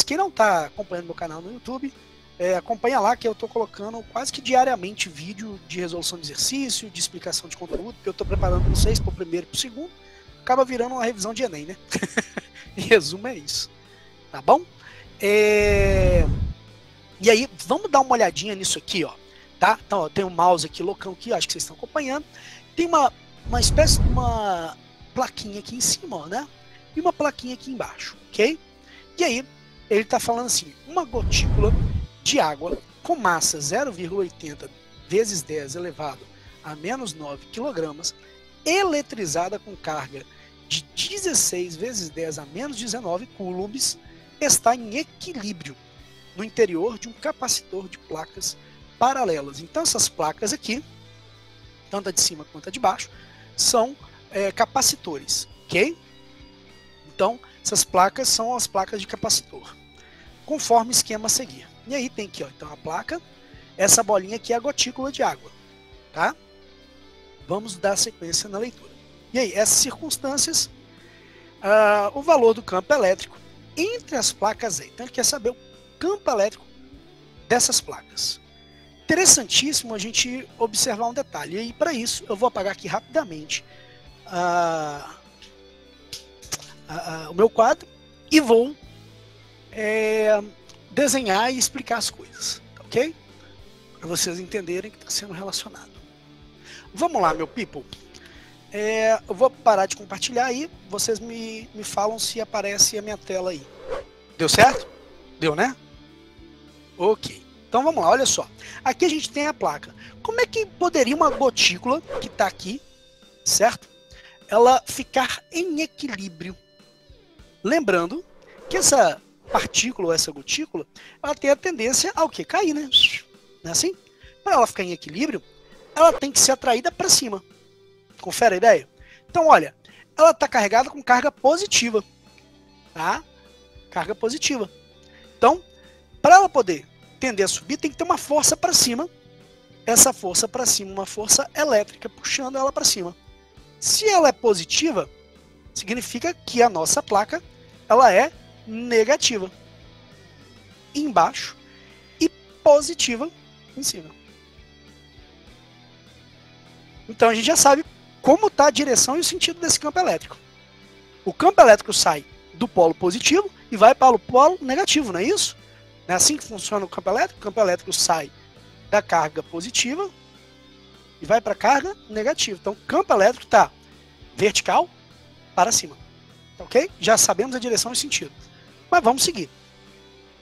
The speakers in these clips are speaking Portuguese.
quem não está acompanhando meu canal no YouTube, acompanha lá que eu estou colocando quase que diariamente vídeo de resolução de exercício, de explicação de conteúdo, que eu estou preparando para vocês para o primeiro e para o segundo. Acaba virando uma revisão de Enem, né? Em resumo, é isso. Tá bom? E aí, vamos dar uma olhadinha nisso aqui, ó. Tá? Então, ó, tem um mouse aqui, loucão aqui, acho que vocês estão acompanhando. Tem uma espécie de uma plaquinha aqui em cima, ó, né? E uma plaquinha aqui embaixo, ok? E aí, ele está falando assim, uma gotícula de água com massa 0,80 vezes 10 elevado a menos 9 kg, eletrizada com carga de 16 vezes 10 a menos 19 coulombs, está em equilíbrio no interior de um capacitor de placas paralelas. Então essas placas aqui, tanto a de cima quanto a de baixo, são capacitores, ok? Então essas placas são as placas de capacitor, conforme o esquema a seguir. E aí tem aqui, ó, então a placa, essa bolinha aqui é a gotícula de água, tá? Vamos dar sequência na leitura. E aí, essas circunstâncias, o valor do campo elétrico entre as placas aí. Então ele quer saber o campo elétrico dessas placas. Interessantíssimo a gente observar um detalhe. E aí, para isso, eu vou apagar aqui rapidamente o meu quadro e vou desenhar e explicar as coisas, ok? Para vocês entenderem que está sendo relacionado. Vamos lá, meu people. Eu vou parar de compartilhar aí, vocês me falam se aparece a minha tela aí. Deu certo? Deu, né? Ok. Então vamos lá, olha só. Aqui a gente tem a placa. Como é que poderia uma gotícula, que está aqui, certo? Ela ficar em equilíbrio. Lembrando que essa partícula ou essa gotícula, ela tem a tendência ao que? Cair, né? Não é assim? Para ela ficar em equilíbrio, ela tem que ser atraída para cima. Confere a ideia? Então, olha, ela está carregada com carga positiva. Tá? Carga positiva. Então, para ela poder tender a subir, tem que ter uma força para cima. Essa força para cima, uma força elétrica puxando ela para cima. Se ela é positiva, significa que a nossa placa ela é negativa embaixo e positiva em cima. Então a gente já sabe como está a direção e o sentido desse campo elétrico. O campo elétrico sai do polo positivo e vai para o polo negativo, não é isso? Não é assim que funciona o campo elétrico? O campo elétrico sai da carga positiva e vai para a carga negativa. Então o campo elétrico está vertical para cima. Ok? Já sabemos a direção e o sentido. Mas vamos seguir.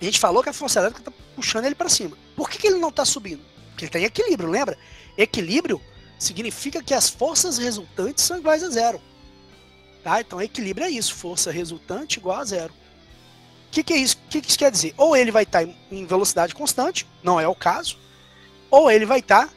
A gente falou que a força elétrica está puxando ele para cima. Por que ele não está subindo? Porque ele está em equilíbrio, lembra? Equilíbrio significa que as forças resultantes são iguais a zero. Tá? Então equilíbrio é isso, força resultante igual a zero. O que é isso? O que isso quer dizer? Ou ele vai estar em velocidade constante, não é o caso, ou ele vai estar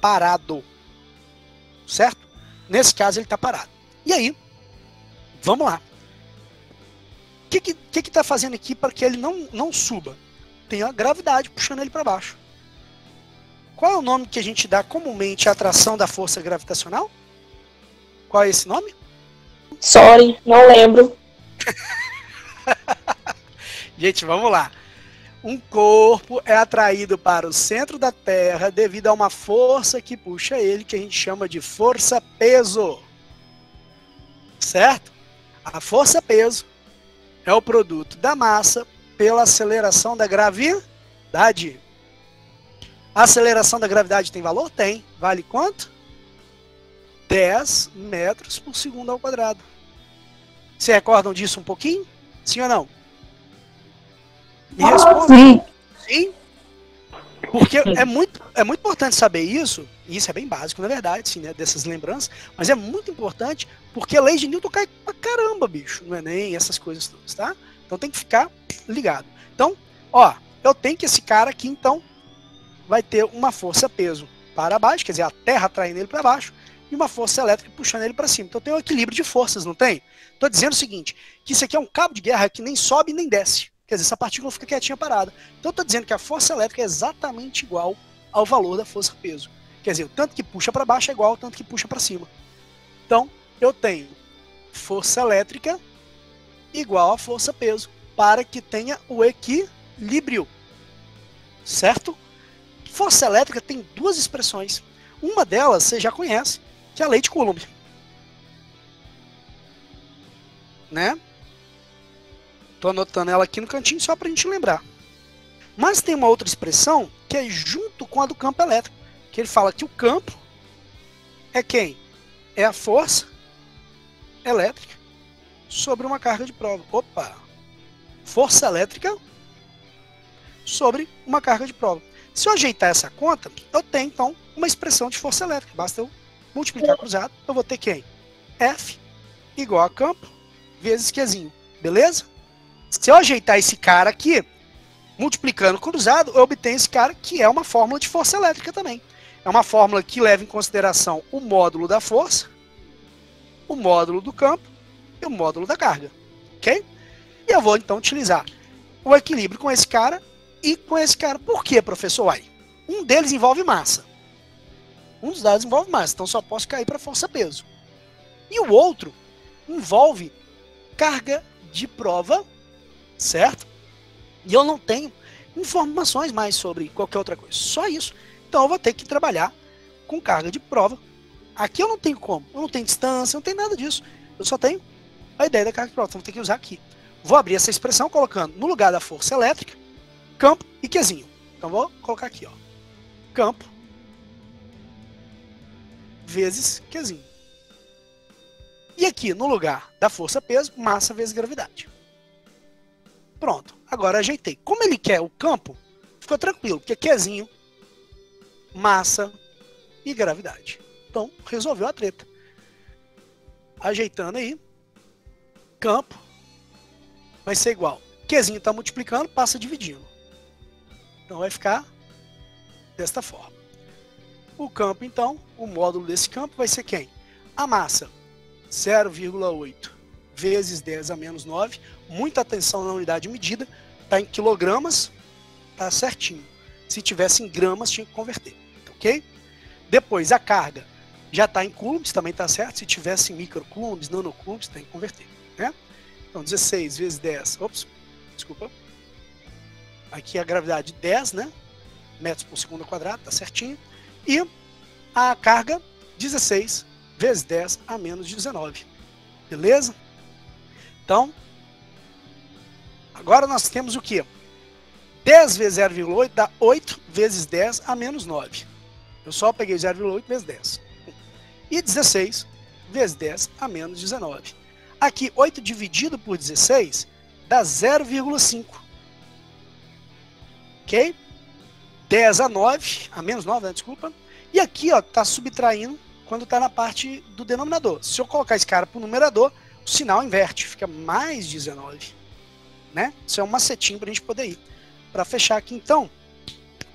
parado. Certo? Nesse caso ele está parado. E aí, vamos lá. O que está fazendo aqui para que ele não suba? Tem a gravidade puxando ele para baixo. Qual é o nome que a gente dá comumente à atração da força gravitacional? Qual é esse nome? Sorry, não lembro. Gente, vamos lá. Um corpo é atraído para o centro da Terra devido a uma força que puxa ele, que a gente chama de força-peso. Certo? A força-peso é o produto da massa pela aceleração da gravidade. A aceleração da gravidade tem valor? Tem. Vale quanto? 10 metros por segundo ao quadrado. Se recordam disso um pouquinho? Sim ou não? Me responda. Sim. Sim? Porque é muito importante saber isso, e isso é bem básico, na verdade, sim, né, dessas lembranças, mas é muito importante porque a lei de Newton cai pra caramba, bicho, no Enem, essas coisas todas, tá? Então tem que ficar ligado. Então, ó, eu tenho que esse cara aqui, então, vai ter uma força-peso para baixo, quer dizer, a Terra atraindo ele para baixo, e uma força elétrica puxando ele para cima. Então tem um equilíbrio de forças, não tem? Estou dizendo o seguinte, que isso aqui é um cabo de guerra que nem sobe nem desce. Quer dizer, essa partícula fica quietinha parada. Então eu estou dizendo que a força elétrica é exatamente igual ao valor da força-peso. Quer dizer, o tanto que puxa para baixo é igual ao tanto que puxa para cima. Então, eu tenho força elétrica igual a força-peso. para que tenha o equilíbrio, certo? Força elétrica tem duas expressões. Uma delas você já conhece, que é a lei de Coulomb, né? Tô anotando ela aqui no cantinho só para a gente lembrar. Mas tem uma outra expressão que é junto com a do campo elétrico, que ele fala que o campo é quem? É a força elétrica sobre uma carga de prova. Opa! Força elétrica sobre uma carga de prova. Se eu ajeitar essa conta, eu tenho então uma expressão de força elétrica. Basta eu multiplicar cruzado, eu vou ter quem? F igual a campo vezes Qzinho. Beleza? Se eu ajeitar esse cara aqui, multiplicando cruzado, eu obtenho esse cara que é uma fórmula de força elétrica também. É uma fórmula que leva em consideração o módulo da força, o módulo do campo e o módulo da carga. Ok? E eu vou então utilizar o equilíbrio com esse cara e com esse cara. Por quê, professor? Uai, um deles envolve massa. Um dos dados envolve massa, então só posso cair para força-peso. E o outro envolve carga de prova, certo? E eu não tenho informações mais sobre qualquer outra coisa. Só isso. Então eu vou ter que trabalhar com carga de prova. Aqui eu não tenho como. Eu não tenho distância, não tenho nada disso. Eu só tenho a ideia da carga de prova. Então vou ter que usar aqui. Vou abrir essa expressão colocando no lugar da força elétrica, campo e Qzinho. Então vou colocar aqui, ó. Campo vezes Qzinho. E aqui no lugar da força-peso, massa vezes gravidade. Pronto, agora ajeitei. Como ele quer o campo, ficou tranquilo, porque Qzinho, massa e gravidade. Então, resolveu a treta. Ajeitando aí, campo vai ser igual. Qzinho está multiplicando, passa dividindo. Então vai ficar desta forma. O campo, então, o módulo desse campo vai ser quem? A massa, 0,8 vezes 10 a menos 9. Muita atenção na unidade de medida. Está em quilogramas, está certinho. Se tivesse em gramas, tinha que converter. Ok? Depois, a carga já está em coulombs, também está certo. Se tivesse em microcoulombs, nanocoulombs, tem que converter. Né? Então, 16 vezes 10. Ops, desculpa. Aqui a gravidade 10, né? Metros por segundo ao quadrado, está certinho. E a carga, 16 vezes 10 a menos 19. Beleza? Então, agora nós temos o quê? 10 vezes 0,8 dá 8 vezes 10 a menos 9. Eu só peguei 0,8 vezes 10. E 16 vezes 10 a menos 19. Aqui, 8 dividido por 16 dá 0,5. Ok? 10 a 9, a menos 9, né, desculpa. E aqui, ó, tá subtraindo quando tá na parte do denominador. Se eu colocar esse cara pro numerador, o sinal inverte, fica mais 19. Né? Isso é um macetinho pra gente poder ir. Para fechar aqui, então,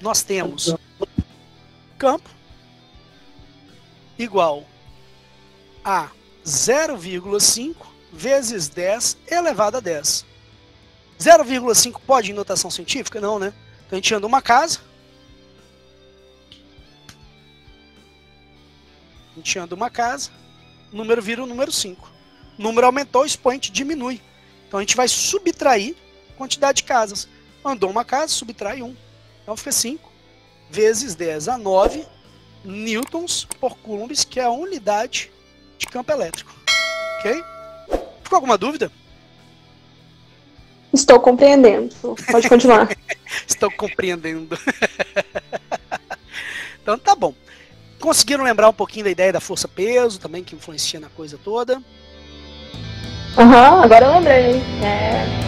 nós temos campo igual a 0,5 vezes 10 elevado a 10. 0,5 pode ir em notação científica? Não, né? Então a gente anda uma casa. A gente anda uma casa. O número vira o número 5. O número aumentou, o expoente diminui. Então a gente vai subtrair a quantidade de casas. Andou uma casa, subtrai 1. Então fica 5 vezes 10 a 9 newtons por coulombs, que é a unidade de campo elétrico. Ok? Ficou alguma dúvida? Estou compreendendo. Pode continuar. Estou compreendendo. Então tá bom. Conseguiram lembrar um pouquinho da ideia da força-peso também, que influencia na coisa toda? Aham, agora eu lembrei. É.